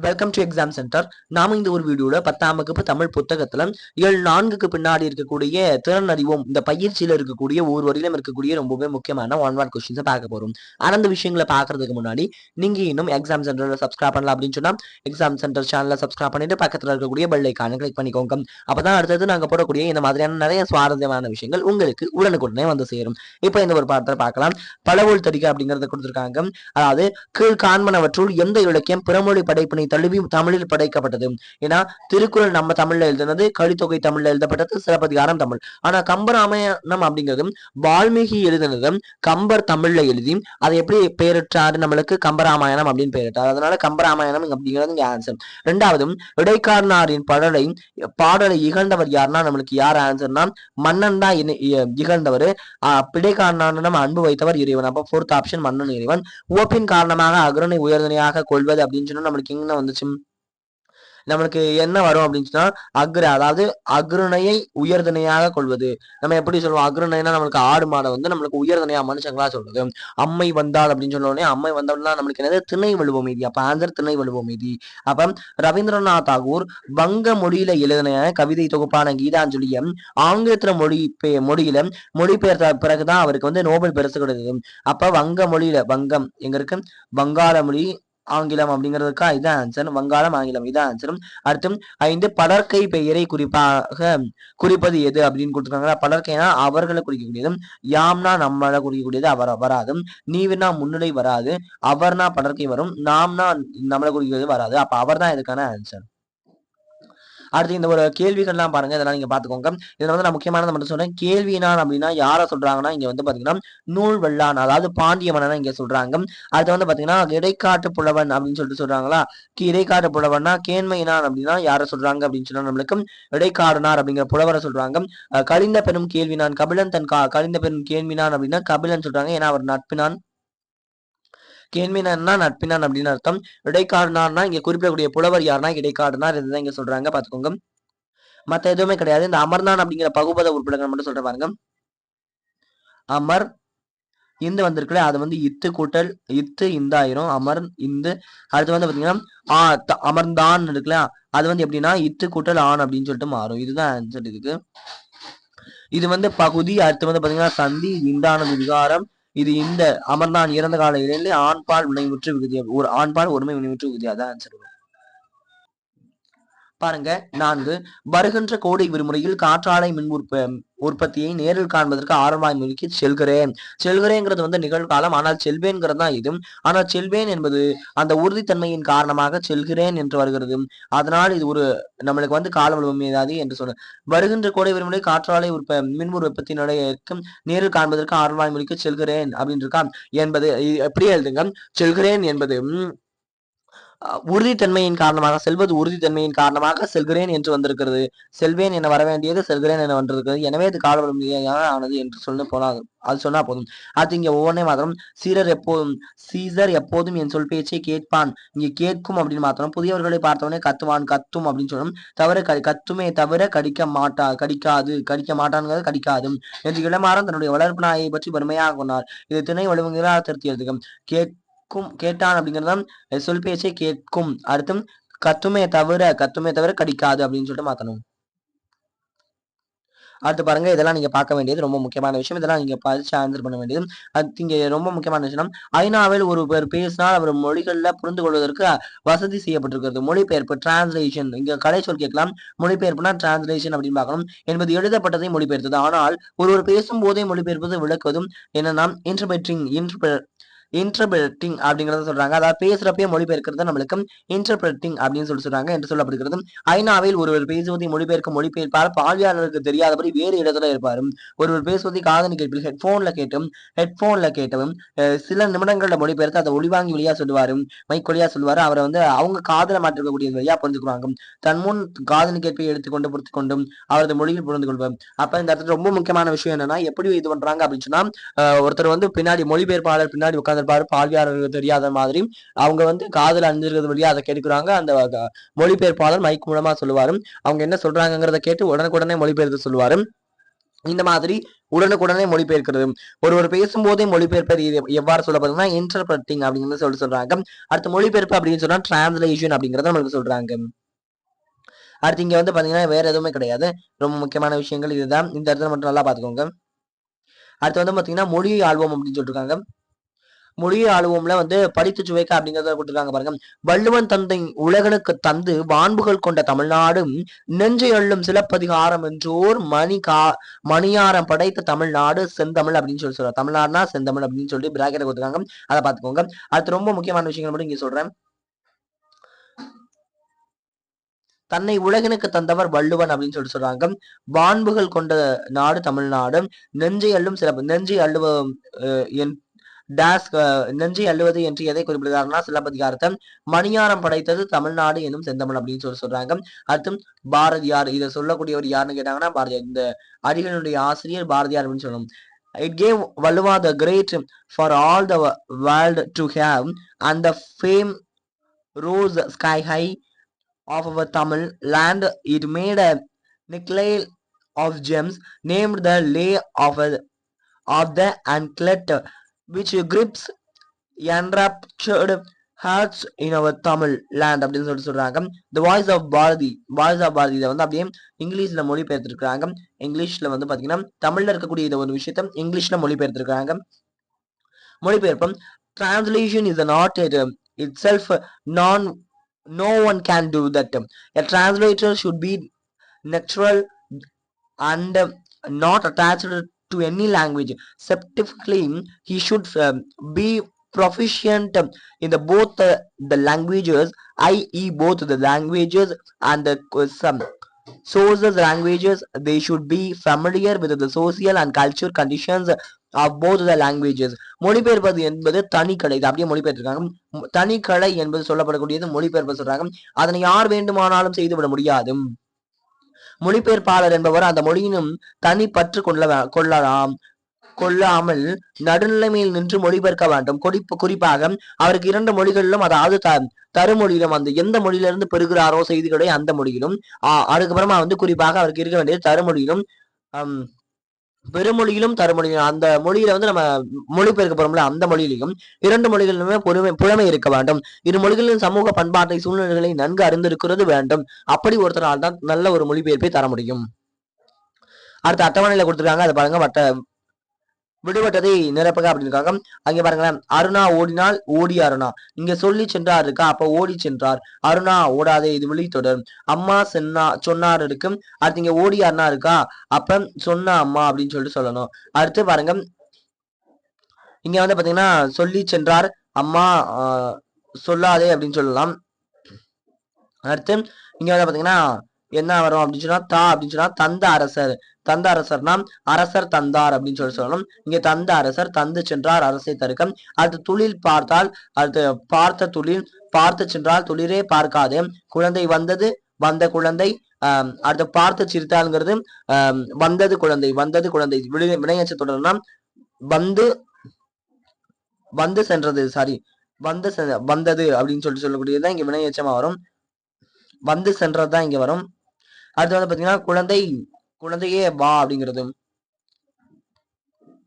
Welcome to exam centre. நாம இந்த ஒரு வீடியோல 10ஆம் வகுப்பு தமிழ் புத்தகத்துல இயல் 4க்கு பின்னாடி இருக்கக்கூடிய திறன் அறிவோம் இந்த பயிற்சியில இருக்கக்கூடிய ஒவ்வொரு வரியிலும் இருக்கக்கூடிய ரொம்பவே முக்கியமான ஒன் வேர்ட் கொஸ்டின்ஸை பார்க்க போறோம். அந்த விஷயங்களை பார்க்கறதுக்கு முன்னாடி நீங்க இன்னும் எக்ஸாம் சென்டர்ல சப்ஸ்கிரைப் பண்ணலாம் அப்படின்னு சொன்னா எக்ஸாம் சென்டர் சேனலை சப்ஸ்கிரைப் பண்ணிட்டு பக்கத்துல இருக்கக்கூடிய பெல் ஐகானை கிளிக் பண்ணிக்கோங்க. அப்பதான் அடுத்தது நாங்க போடக்கூடிய இந்த மாதிரியான நிறைய சுவாரஸ்யமான விஷயங்கள் உங்களுக்கு உடனுக்குடனே வந்து சேரும். இப்போ இந்த ஒரு பாடத்தை பார்க்கலாம். பலவொல் தடிக்க அப்படிங்கறத கொடுத்திருக்காங்க. அதாவது கீழ் காண்பனவற்றுள் எந்த இலக்கியம் பிறமொழி படைப்பினை தழுவி தமிழில் படைக்கப்பட்டது? ஏன்னா திருக்குறள் நம்ம தமிழ்ல எழுதுனது, கலித்தொகை தமிழ்ல எழுதப்பட்டது, சிலப்பதிகாரம் தமிழ். ஆனா கம்பராமாயணம் அப்படிங்கிறது வால்மீகி எழுதினது கம்பர் தமிழ்ல எழுதி அதை எப்படி பெயரிட்டாரு? நம்மளுக்கு கம்பராமாயணம் அப்படின்னு பெயரிட்டார். அதனால கம்பராமாயணம் அப்படிங்கிறது இங்க ஆன்சர். ரெண்டாவது, இடைக்காரனாரின் பாடலை இகழ்ந்தவர் யாருன்னா நம்மளுக்கு யார் ஆன்சர்னா மன்னன் தான் இகழ்ந்தவர். இடைக்காரனாரிடம் அன்பு வைத்தவர் இறைவன். அப்ப ஃபோர்த் ஆப்ஷன் மன்னன் இறைவன். உவப்பின் காரணமாக அகரனை உயர்தனையாக கொள்வது அப்படின்னு சொன்னா நம்மளுக்கு எங்க வந்துச்சு? நம்மளுக்கு என்ன வரும் அப்படின்னு சொன்னா அதாவது அக்ருணையை உயர்தனையாக கொள்வது. நம்ம எப்படி சொல்லுவோம்? அக்ருணைனா நம்மளுக்கு ஆடு மாடை வந்து நம்மளுக்கு உயர்தனையா மனுஷங்களா சொல்றது. அம்மை வந்தாள் அப்படின்னு சொன்னோடனே அம்மை வந்தாள்னா நம்மளுக்கு என்னது? திணை வலுவ மீதி. அப்ப ஆன்சர் திணை வலுவ மீதி. அப்ப ரவீந்திரநாத் தாகூர் வங்க மொழியில எழுதின கவிதை தொகுப்பான கீதாஞ்சலிய ஆங்கிலத்துல மொழியில மொழிபெயர்த்த பிறகுதான் அவருக்கு வந்து நோபல் பரிசு கிடைத்தது. அப்ப வங்க மொழியில, வங்கம் எங்க இருக்கு? வங்காள மொழி ஆங்கிலம் அப்படிங்கிறதுக்கா இதான் ஆன்சர். வங்காளம் ஆங்கிலம் இதான் ஆன்சரும். அடுத்து 5, படற்கை பெயரை குறிப்பது எது அப்படின்னு கொடுத்துருக்காங்க. படற்கைனா அவர்களை குறிக்கக்கூடியது, யாம்னா நம்மளை குறிக்கக்கூடியது அவர் வராது, நீவினா முன்னிலை வராது, அவர்னா படற்கை வரும், நாம்னா நம்மளை குறிக்கிறது வராது. அப்ப அவர் தான் இதுக்கான ஆன்சர். அடுத்து இந்த ஒரு கேள்விகள்லாம் பாருங்க, இதெல்லாம் நீங்க பாத்துக்கோங்க. இதுல வந்து நான் முக்கியமானதை மட்டும் சொல்றேன். கேள்வினான் அப்படின்னா யார சொல்றாங்கன்னா இங்க வந்து பாத்தீங்கன்னா நூல் வெள்ளான், அதாவது பாண்டிய மன்னனை இங்க சொல்றாங்க. அடுத்து வந்து பாத்தீங்கன்னா இடைக்காட்டு புலவன் அப்படின்னு சொல்லிட்டு சொல்றாங்களா. இடைக்காட்டு புலவன்னா கேண்மையினான் அப்படின்னா யார சொல்றாங்க அப்படின்னு சொன்னா நம்மளுக்கு இடைக்காடுனார் அப்படிங்கிற புலவரை சொல்றாங்க. கலிந்த பெரும் கேள்வினான், கபிலன் தன் கலிந்த பெரும் கேள்வினான் அப்படின்னா கபிலன் சொல்றாங்க. ஏன்னா அவர் நட்பினான். கேள்வினா நட்பினான் அப்படின்னு அர்த்தம். இடைக்காடுனார்னா இங்க குறிப்பிடக்கூடிய புலவர் யாருன்னா இடைக்காடுனார். இதுதான் இங்க சொல்றாங்க, பாத்துக்கோங்க. மத்த எதுவுமே கிடையாது. இந்த அமர்தான் அப்படிங்கிற பகுபத உறுப்பினர்கள் மட்டும் சொல்ற பாருங்க. அமர் இந்து வந்திருக்குல்ல, அது வந்து இத்து கூட்டல் இத்து இந்த ஆயிரும். அமர் இந்து. அடுத்து வந்து பாத்தீங்கன்னா அமர்ந்தான் இருக்குல்ல, அது வந்து எப்படின்னா இத்து கூட்டல் ஆண் அப்படின்னு சொல்லிட்டு மாறும். இதுதான் ஆன்சர் இதுக்கு. இது வந்து பகுதி. அடுத்து வந்து பாத்தீங்கன்னா சந்தி, இந்தானது விகாரம். இது இந்த அமர்ந்தான் இறந்த கால இடையில ஆண்பால் வினைமுற்று விகுதி, ஒரு ஆண்பால் ஒருமை வினைமுற்று விகுதி. அதான் ஆன்சர். பாருங்க 4, வருகின்ற கோடை விடுமுறையில் காற்றாலை மின் உற்பத்தியை நேரில் காண்பதற்கு ஆரவாய் மொழிக்கு செல்கிறேன். செல்கிறேங்கிறது வந்து நிகழ்காலம். ஆனால் செல்வேன்கிறது தான் இது. ஆனால் செல்வேன் என்பது அந்த உறுதித்தன்மையின் காரணமாக செல்கிறேன் என்று வருகிறது. அதனால் இது ஒரு நம்மளுக்கு வந்து கால வலுமையாதி என்று சொல்ற. வருகின்ற கோடை விடுமுறை காற்றாலை மின் உற்பத்தி நிலையத்திற்கு நேரில் காண்பதற்கு ஆரவாய் மொழிக்கு செல்கிறேன் அப்படின்னு இருக்கா என்பது எப்படி எழுதுங்க? செல்கிறேன் என்பது உறுதித்தன்மையின் காரணமாக, செல்வது உறுதித்தன்மையின் காரணமாக செல்கிறேன் என்று வந்திருக்கிறது. செல்வேன் என வர வேண்டியது செல்கிறேன் என வந்திருக்கிறது. எனவே இது காலவலிமையாக ஆனது என்று சொல்ல போனால் அது சொன்னா போதும். அது இங்க ஒவ்வொன்றே மாத்திரம் சீசர் எப்போதும் என் சொல் பேச்சை கேட்பான். இங்க கேட்கும் அப்படின்னு மாத்திரம். புதியவர்களை பார்த்தவனே கத்துவான், கத்தும் அப்படின்னு சொல்லணும். கத்துமே தவிர கடிக்க மாட்டான்கிறது கடிக்காது என்று இளமாறன் தன்னுடைய வளர்ப்பு நாயை பற்றி பெருமையாக கொண்டார். இது திணை வலுவங்களாக திருத்தியது. கேட்டான் அப்படிங்கிறது சொல் பேச்சை கேட்கும். அடுத்து கத்துமே தவிர கடிக்காது அப்படின்னு சொல்லிட்டு மாத்தணும். அடுத்து பாருங்க, இதெல்லாம் நீங்க பார்க்க வேண்டியது ரொம்ப முக்கியமான விஷயம். இதெல்லாம் நீங்க படிச்சு ஆன்சர் பண்ண வேண்டியது. அது இங்க ரொம்ப முக்கியமான விஷயம். ஐநாவில் ஒருவர் பேசினால் அவர் மொழிகள்ல புரிந்து கொள்வதற்கு வசதி செய்யப்பட்டிருக்கிறது. மொழிபெயர்ப்பு, டிரான்ஸ்லேஷன். இங்க கலை சொல் கேட்கலாம். மொழிபெயர்ப்புனா டிரான்ஸ்லேஷன் அப்படின்னு பார்க்கணும். என்பது எழுதப்பட்டதை மொழிபெயர்த்தது. ஆனால் ஒருவர் பேசும் போதே மொழிபெயர்ப்பது விளக்குவதும் என்னன்னா இன்டர்பிரட்டிங் அப்படிங்கறத சொல்றாங்க. அதாவது பேசுறப்பே மொழிபெயர்க்கிறது நம்மளுக்கு இன்டர்பிரட்டிங் அப்படின்னு சொல்றாங்க என்று சொல்லப்படுகிறது. ஐநாவில் ஒருவர் பேசுவதை மொழிபெயர்ப்பால் பார்வையாளருக்கு தெரியாதபடி வேறு இடத்துல இருப்பாரு. ஒருவர் பேசுவதை காதணி கேட்பில் ஹெட்போன்ல கேட்டவும் சில நிமிடங்கள்ல மொழிபெயர்த்து அதை ஒளிவாங்கி வழியா சொல்லுவாரு, மைக் வழியா சொல்லுவாரு. அவரை வந்து அவங்க காதல மாற்றிருக்கக்கூடிய வழியா புரிஞ்சுக்குவாங்க. தன் முன் காதணி கேட்பை எடுத்துக்கொண்டு பொறுத்து கொண்டும் அவரது மொழியில் புரிந்து கொள்வார். அப்ப இந்த இடத்துல ரொம்ப முக்கியமான விஷயம் என்னன்னா, எப்படி இது பண்றாங்க அப்படின்னு சொன்னா, ஒருத்தர் வந்து பின்னாடி மொழிபெயர்ப்பாளர் பின்னாடி உட்கார்ந்து பார்வையாளர்களுக்கு தெரியாத மாதிரி அவங்க வந்து காதல் அணிஞ்சிருக்கிறது வழியா அதை கேட்கிறாங்க. அந்த மொழிபெயர்ப்பாளர் மைக் மூலமா சொல்லுவாரு. அவங்க என்ன சொல்றாங்கிறத கேட்டு உடனுக்குடனே மொழிபெயர்த்து சொல்லுவாரு. இந்த மாதிரி உடனுக்குடனே மொழிபெயர்க்கிறது. ஒருவர் பேசும்போதே மொழிபெயர்ப்பது எவ்வாறு சொல்லப்படுதுன்னா இன்டர்பிரட்டிங் அப்படிங்கிறத சொல்றாங்க. அடுத்து மொழிபெயர்ப்பு அப்படின்னு சொன்னா டிரான்ஸ்லேஷன் அப்படிங்கறத நம்மளுக்கு சொல்றாங்க. அடுத்து இங்க வந்து பாத்தீங்கன்னா வேற எதுவுமே கிடையாது. ரொம்ப முக்கியமான விஷயங்கள் இதுதான். இந்த இடத்துல மட்டும் நல்லா பாத்துக்கோங்க. அடுத்து வந்து பாத்தீங்கன்னா மொழி ஆல்பம் அப்படின்னு சொல்லிருக்காங்க. மொழி ஆளுவம்ல வந்து படித்து சுவைக்க அப்படிங்கறத கொடுத்துருக்காங்க பாருங்க. வள்ளுவன் தந்தை உலகனுக்கு தந்து வான்புகள் கொண்ட தமிழ்நாடு நெஞ்சை அள்ளும் சிலப்பதிகாரம் என்றோர் மணியாரம் படைத்த தமிழ்நாடு செந்தமிழ் அப்படின்னு சொல்றாங்க. தமிழ்நாடுனா செந்தமிழ் அப்படின்னு சொல்லி பிராக்கெட் கொடுத்துருக்காங்க. அதை பாத்துக்கோங்க. அடுத்து ரொம்ப முக்கியமான விஷயங்கள் மட்டும் இங்க சொல்றேன். தன்னை உலகினுக்கு தந்தவர் வள்ளுவன் அப்படின்னு சொல்றாங்க. வான்புகள் கொண்ட நாடு தமிழ்நாடு நெஞ்சை அள்ளும் சிலப்பு நெஞ்சை அள்ளுவ நெஞ்சை அள்ளுவது என்று எதை குறிப்பிடுகிறார்னா சிலப்பதிகாரத்தை மணியாரம் படைத்தது தமிழ்நாடு என்னும் செந்தமிழ் அப்படின்னு சொல்றாங்க. அடுத்து பாரதியார் இதை சொல்லக்கூடியவர் யாருன்னு கேட்டாங்கன்னா பாரதியார். இந்த அடிகளுடைய ஆசிரியர் பாரதியார் அப்படின்னு சொல்லணும். It gave Valluva the great for all the world to have, and the fame rose sky high of our Tamil land. It made a necklace of gems named the lay of the anklet, which grips enraptured hearts in our Tamil land அப்படின்னு சொல்றாங்க. The voice of Bharati இதை வந்து அப்படியே இங்கிலீஷ்ல மொழிபெயர்த்திருக்காங்க. இங்கிலீஷ்ல வந்து பாத்தீங்கன்னா தமிழ்ல இருக்கக்கூடிய இதை ஒரு விஷயத்த இங்கிலீஷ்ல மொழிபெயர்த்திருக்காங்க. மொழிபெயர்ப்பம் translation is an art itself. No one can do that. A translator should be natural and not attached to any language. Specifically, he should be proficient in both the languages, i.e. both the languages and the some sources languages. They should be familiar with the social and cultural conditions of both the languages. மொழிபெயர்ப்பது என்பது தனிக்கலை. இது அப்படியே மொழிபெயர்த்திருக்காங்க. தனிக்கலை என்பது சொல்லப்படக்கூடியது மொழிபெயர்ப்பு சொல்றாங்க. அதனை யார் வேண்டுமானாலும் செய்துவிட முடியாது. மொழிபெயர்ப்பாளர் என்பவர் அந்த மொழியினும் தனி பற்று கொள்ளாமல் நடுநிலைமையில் நின்று மொழிபெயர்க்க வேண்டும். குறிப்பாக அவருக்கு 2 மொழிகளிலும், அதாவது தருமொழியிலும், அந்த எந்த மொழியிலிருந்து பெறுகிறாரோ செய்திகளை அந்த மொழியிலும், அதுக்கப்புறமா வந்து குறிப்பாக அவருக்கு இருக்க வேண்டியது தருமொழியிலும் பெருமொழியிலும் தருமொழியிலும், அந்த மொழியில வந்து நம்ம மொழிபெயர்க்க போறோம்ல அந்த மொழியிலையும் 2 மொழிகளிலுமே புலமை இருக்க வேண்டும். இரு மொழிகளின் சமூக பண்பாட்டை சூழ்நிலைகளை நன்கு அறிந்திருக்கிறது வேண்டும். அப்படி ஒருத்தரால் தான் நல்ல ஒரு மொழிபெயர்ப்பை தர முடியும். அடுத்த அட்டவணையில கொடுத்துருக்காங்க. அதை பாருங்க. விடுபட்டதை நிரப்புக அப்படின்னுக்காக அங்க பாருங்களேன். அருணா ஓடினால் ஓடி அருணா. இங்க சொல்லி சென்றார் இருக்கா, அப்ப ஓடி சென்றார். அருணா ஓடாதே, இது விழித்தொடர். அம்மா சொன்னார் இருக்கு. அடுத்து இங்க ஓடி அருணா இருக்கா, அப்ப சொன்ன அம்மா அப்படின்னு சொல்லிட்டு சொல்லணும். அடுத்து பாருங்க, இங்க வந்து பாத்தீங்கன்னா சொல்லி சென்றார், அம்மா சொல்லாதே அப்படின்னு சொல்லலாம். அடுத்து இங்க வந்து பாத்தீங்கன்னா என்ன வரும் அப்படின்னு சொன்னா தா அப்படின்னு சொன்னா தந்த அரசர். தந்த அரசர்னா அரசர் தந்தார் அப்படின்னு சொல்லணும். இங்க தந்த அரசர் தந்து சென்றார் அரசை தருக்கம். அடுத்து துளில் பார்த்தால், அடுத்து பார்த்த துளில் பார்த்து சென்றால் துளிரே பார்க்காதே. குழந்தை வந்தது வந்த குழந்தை. அடுத்து பார்த்து சிரித்தாள்ங்கிறது வந்தது குழந்தை. வினையச்ச தொடர்னா வந்து சென்றது, சாரி வந்தது அப்படின்னு சொல்லக்கூடியதுதான் இங்க வினையச்சமா வரும். வந்து சென்றதுதான் இங்க வரும். அடுத்து வந்து பாத்தீங்கன்னா குழந்தையே வா அப்படிங்கிறது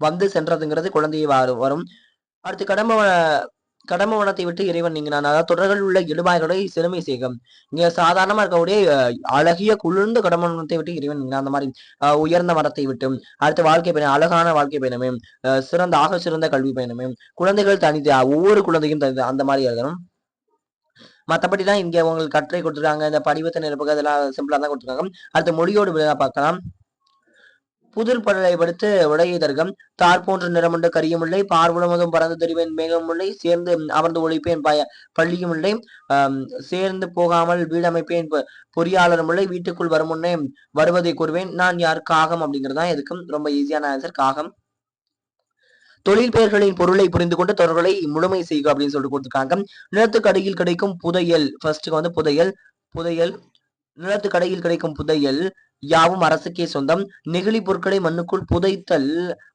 வந்து சென்றதுங்கிறது குழந்தையே வரும். அடுத்து கடம்பவனத்தை விட்டு இறைவன் நீங்கினான். அதாவது தொடர்கள் உள்ள இடுபாய்களை சிறுமை செய்கம். இங்க சாதாரணமா இருக்கக்கூடிய அழகிய குளிர்ந்த கடம்பவனத்தை விட்டு இறைவன் நீங்கினான். அந்த மாதிரி உயர்ந்த மரத்தை விட்டு. அடுத்து வாழ்க்கை பயணம், அழகான வாழ்க்கை பயணமே, சிறந்த கல்வி பயணமே, குழந்தைகள் தனித்து, ஒவ்வொரு குழந்தையும் தனித்து, அந்த மாதிரி எழுதணும். மற்றபடிலாம் இங்க உங்களுக்கு கட்டுரை கொடுத்துருக்காங்க. இந்த படிவத்தை நிரப்புக அதெல்லாம் சிம்பிளா தான் கொடுத்துருக்காங்க. அடுத்த மொழியோடு பார்க்கலாம். புதிர் படலை படுத்து உடையை தர்க்கம். தார் போன்ற நிறமுண்டு கரியமுல்லை, பார்வுளமுதும் பறந்து தெரிவேன் மேகமுல்லை, சேர்ந்து அமர்ந்து ஒழிப்பேன் பள்ளியும் இல்லை, சேர்ந்து போகாமல் வீடமைப்பேன் பொறியாளர் முல்லை, வீட்டுக்குள் வரும் முன்னே வருவதை கூறுவேன், நான் யார் காகம் அப்படிங்கிறதான் எதுக்கும் ரொம்ப ஈஸியான ஆன்சர் காகம். தொழில் பெயர்களின் பொருளை புரிந்து கொண்டு தொடர்களை முழுமை செய்க அப்படின்னு சொல்லிட்டு கொடுத்துருக்காங்க. நிலத்துக்கு அடியில் கிடைக்கும் புதையல், ஃபர்ஸ்ட்டுக்கு வந்து புதையல் நிலத்துக்கு அடியில் கிடைக்கும் புதையல் யாவும் அரசுக்கே சொந்தம். நெகிழி பொருட்களை மண்ணுக்குள்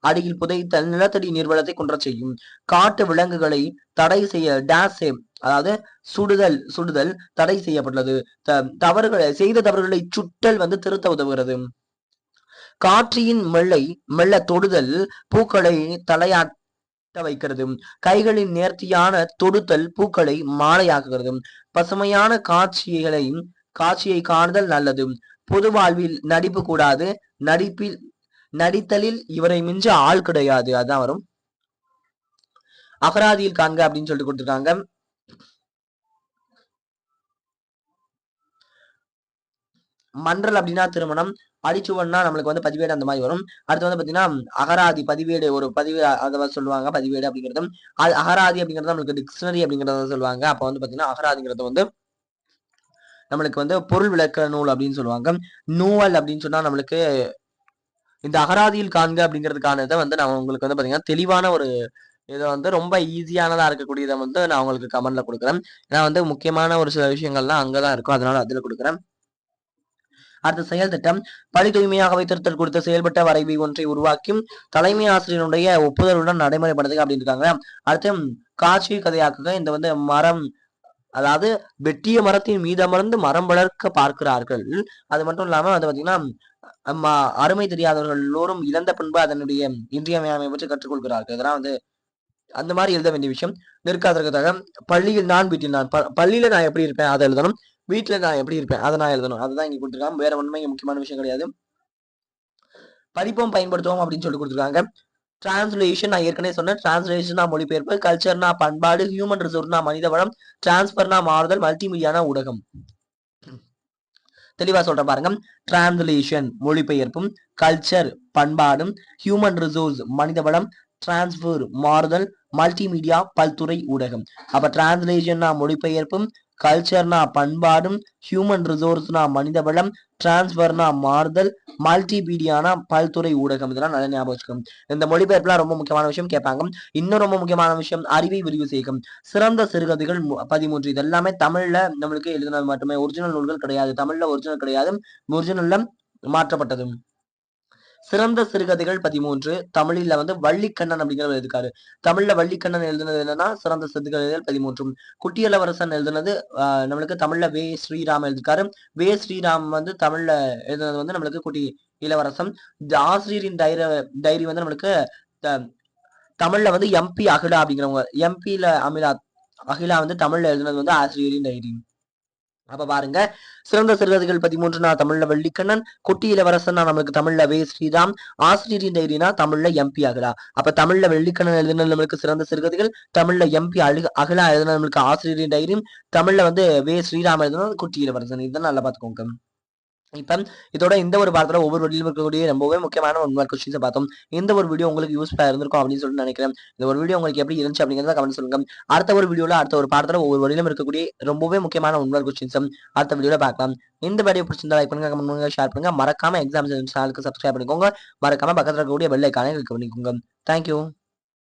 அடியில் புதைத்தல் நிலத்தடி நீர்வளத்தை குன்ற செய்யும். காட்டு விலங்குகளை தடை செய்ய அதாவது சுடுதல் தடை செய்யப்பட்டுள்ளது. செய்த தவறுகளை சுட்டல் வந்து திருத்த உதவுகிறது. காற்றியின் மெல்ல தொடுதல் பூக்களை தலையாட்ட வைக்கிறது. கைகளின் நேர்த்தியான தொடுத்தல் பூக்களை மாலையாக்குகிறது. பசுமையான காட்சியை காணுதல் நல்லது. பொது வாழ்வில் நடிப்பு கூடாது. நடித்தலில் இவரை மிஞ்ச ஆள் கிடையாது. அதான் வரும். அகராதியில் காண்க அப்படின்னு சொல்லிட்டு கொடுத்துருக்காங்க. மன்றல் அப்படின்னா திருமணம், அடிச்சுவன்னா நம்மளுக்கு வந்து பதிவேடு அந்த மாதிரி வரும். அடுத்து வந்து பாத்தீங்கன்னா அகராதி பதிவேடு, ஒரு பதிவேடு அதை சொல்லுவாங்க. பதிவேடு அப்படிங்கிறது அகராதி அப்படிங்கிறது நம்மளுக்கு டிக்ஷனரி அப்படிங்கிறத சொல்லுவாங்க. அப்ப வந்து பாத்தீங்கன்னா அகராதிங்கிறது வந்து நம்மளுக்கு வந்து பொருள் விளக்க நூல் அப்படின்னு சொல்லுவாங்க. நூவல் அப்படின்னு சொன்னா நம்மளுக்கு இந்த அகராதியில் காண்க அப்படிங்கிறதுக்கான இதை வந்து நான் உங்களுக்கு வந்து பாத்தீங்கன்னா தெளிவான ஒரு இதை வந்து ரொம்ப ஈஸியானதா இருக்கக்கூடியதை வந்து நான் உங்களுக்கு கமெண்ட்ல கொடுக்குறேன். ஏன்னா வந்து முக்கியமான ஒரு சில விஷயங்கள்லாம் அங்கதான் இருக்கும், அதனால அதுல கொடுக்குறேன். அடுத்த செயல் திட்டம், பணி தூய்மையாக வைத்திருத்தல் கொடுத்த செயல்பட்ட வரைவை ஒன்றை உருவாக்கி தலைமை ஆசிரியருடைய ஒப்புதலுடன் நடைமுறைப்படுத்துக அப்படின்னு இருக்காங்க. அடுத்து காட்சி கதையாக்குக. இந்த வந்து மரம், அதாவது வெட்டிய மரத்தின் மீது அமர்ந்து மரம் வளர்க்க பார்க்கிறார்கள். அது மட்டும் இல்லாம வந்து பாத்தீங்கன்னா அருமை தெரியாதவர்கள் எல்லோரும் இழந்த பின்பு அதனுடைய இன்றியமையாமை பற்றி கற்றுக்கொள்கிறார்கள். இதெல்லாம் வந்து அந்த மாதிரி எழுத வேண்டிய விஷயம். நிற்காதற்காக பள்ளியில் நான் வீட்டில் நான், பள்ளியில நான் எப்படி இருப்பேன் அதை எழுதணும், வீட்டுல நான் எப்படி இருப்பேன் அதை நான் எழுதணும். அதுதான் இங்க கொடுத்துருக்காங்க. வேற ஒண்ணுமே முக்கியமான விஷயம் கிடையாது. படிப்போம் பயன்படுத்துவோம் அப்படின்னு சொல்லி கொடுத்துருக்காங்க. டிரான்ஸ்லேஷன் நான் ஏற்கனவே சொன்னேன். டிரான்ஸ்லேஷனா மொழிபெயர்ப்பு, கல்ச்சர்னா பண்பாடு, ஹியூமன் ரிசோர்ஸ்னா மனித வளம், டிரான்ஸ்பர்னா மாறுதல், மல்டிமீடியானா ஊடகம். தெளிவா சொல்ற பாருங்க. டிரான்ஸ்லேஷன் மொழிபெயர்ப்பும், கல்ச்சர் பண்பாடும், ஹியூமன் ரிசோர்ஸ் மனித வளம், டிரான்ஸ்பர் மாறுதல், மல்டிமீடியா பல்துறை ஊடகம். அப்ப டிரான்ஸ்லேஷன்னா மொழிபெயர்ப்பும், கல்ச்சர்னா பண்பாடும், ஹியூமன் ரிசோர்ஸ்னா மனித வளம், டிரான்ஸ்பர்னா மாறுதல், மல்டிமீடியானா பல்துறை ஊடகம். இதெல்லாம் நல்ல ஞாபகம் வச்சுக்கணும். இந்த மொழிபெயர்ப்புலாம் ரொம்ப முக்கியமான விஷயம் கேட்பாங்க. இன்னும் ரொம்ப முக்கியமான விஷயம் அறிவை விரிவு செய்யும். சிறந்த சிறுகதைகள் 13. இது எல்லாமே தமிழ்ல நம்மளுக்கு எழுதினது மட்டுமே, ஒரிஜினல் நூல்கள் கிடையாது. தமிழ்ல ஒரிஜினல் கிடையாது, ஒரிஜினல்ல மாற்றப்பட்டது. சிறந்த சிறுகதைகள் 13. தமிழில் வந்து வள்ளிக்கண்ணன் அப்படிங்கிறவர் எழுதிருக்காரு. தமிழ்ல வள்ளிக்கண்ணன் எழுதுனது என்னன்னா சிறந்த சிறுகதைகள் 13. குட்டியளவரசன் எழுதுனது நம்மளுக்கு தமிழ்ல வே ஸ்ரீராம் எழுதிருக்காரு. வே ஸ்ரீராம் வந்து தமிழ்ல எழுதுனது வந்து நம்மளுக்கு குட்டி இளவரசன். ஆசிரியரின் டைரி வந்து நம்மளுக்கு தமிழ்ல வந்து எம்பி அகிலா அப்படிங்கிறவங்க, எம்பியில அகிலா வந்து தமிழ்ல எழுதுனது வந்து ஆசிரியரின் டைரி. அப்ப பாருங்க, சிறந்த சிறுகதைகள் 13 தமிழ்ல வள்ளிக்கண்ணன், குட்டி இளவரசன் நம்மளுக்கு தமிழ்ல வே ஸ்ரீராம், ஆசிரியரின் டைரினா தமிழ்ல எம்பி அகிலா. அப்ப தமிழ்ல வெள்ளிக்கண்ணன் எழுதின நம்மளுக்கு சிறந்த சிறுகதைகள், தமிழ்ல எம்பி அகிலா எழுதின நம்மளுக்கு ஆசிரியரின் டைரி, தமிழ்ல வந்து வே ஸ்ரீராம் எழுதின குட்டி இளவரசன். இதுதான் நல்லா பாத்துக்கோங்க. இப்ப இதோட இந்த ஒரு பாடத்துல ஒவ்வொரு வழியிலும் இருக்கக்கூடிய ரொம்பவே முக்கியமான 1 மார்க் கொஸ்டின்ஸை பார்த்தோம். இந்த ஒரு வீடியோ உங்களுக்கு யூஸ்ஃபுல்லா இருந்திருக்கும் அப்படின்னு சொல்லிட்டு நினைக்கிறேன். இந்த ஒரு வீடியோ உங்களுக்கு எப்படி இருந்துச்சு அப்படிங்கிறத கமெண்ட் சொல்லுங்க. அடுத்த ஒரு வீடியோல அடுத்த ஒரு பாடத்துல ஒவ்வொரு வழியிலும் இருக்கக்கூடிய ரொம்பவே முக்கியமான 1 மார்க் கொஸ்டின்ஸும் அடுத்த வீடியோல பார்க்கலாம். இந்த வீடியோ பிடிச்சிருந்தா லைக் பண்ணுங்க, கமெண்ட் பண்ணுங்க, ஷேர் பண்ணுங்க. மறக்காம எக்ஸாம் சேனலுக்கு சப்ஸ்கிரைப் பண்ணிக்கோங்க. மறக்காம பக்கத்துல இருக்கக்கூடிய பெல் ஐகானை கிளிக் பண்ணிக்கோங்க. தேங்க்யூ.